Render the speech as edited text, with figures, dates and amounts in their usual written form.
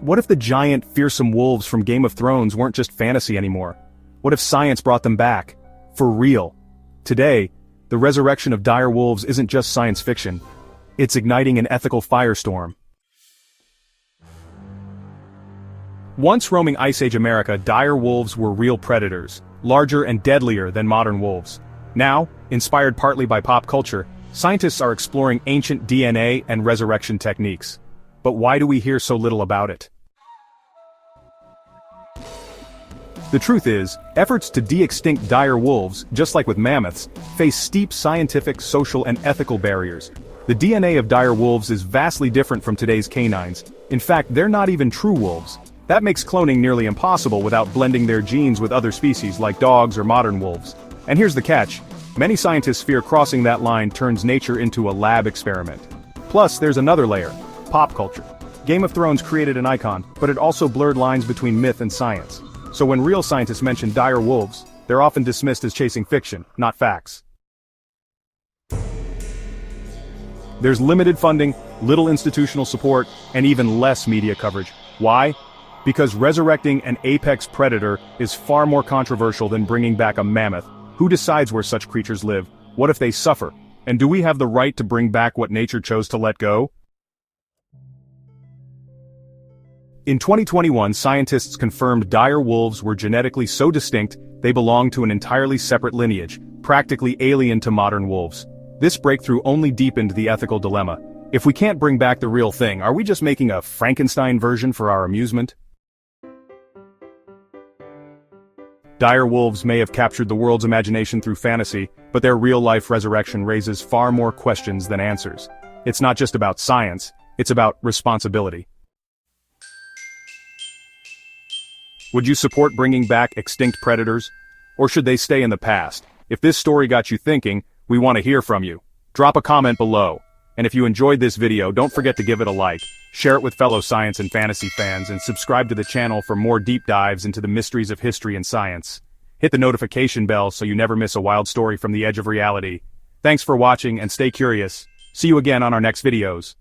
What if the giant, fearsome wolves from Game of Thrones weren't just fantasy anymore? What if science brought them back? For real. Today, the resurrection of dire wolves isn't just science fiction. It's igniting an ethical firestorm. Once roaming Ice Age America, dire wolves were real predators, larger and deadlier than modern wolves. Now, inspired partly by pop culture, scientists are exploring ancient DNA and resurrection techniques. But why do we hear so little about it? The truth is, efforts to de-extinct dire wolves, just like with mammoths, face steep scientific, social and ethical barriers. The DNA of dire wolves is vastly different from today's canines. In fact, they're not even true wolves. That makes cloning nearly impossible without blending their genes with other species like dogs or modern wolves. And here's the catch. Many scientists fear crossing that line turns nature into a lab experiment. Plus, there's another layer. Pop culture. Game of Thrones created an icon, but it also blurred lines between myth and science. So when real scientists mention dire wolves, they're often dismissed as chasing fiction, not facts. There's limited funding, little institutional support, and even less media coverage. Why? Because resurrecting an apex predator is far more controversial than bringing back a mammoth. Who decides where such creatures live? What if they suffer? And do we have the right to bring back what nature chose to let go? In 2021, scientists confirmed dire wolves were genetically so distinct, they belonged to an entirely separate lineage, practically alien to modern wolves. This breakthrough only deepened the ethical dilemma. If we can't bring back the real thing, are we just making a Frankenstein version for our amusement? Dire wolves may have captured the world's imagination through fantasy, but their real-life resurrection raises far more questions than answers. It's not just about science, it's about responsibility. Would you support bringing back extinct predators? Or should they stay in the past? If this story got you thinking, we want to hear from you. Drop a comment below. And if you enjoyed this video, don't forget to give it a like, share it with fellow science and fantasy fans, and subscribe to the channel for more deep dives into the mysteries of history and science. Hit the notification bell so you never miss a wild story from the edge of reality. Thanks for watching and stay curious. See you again on our next videos.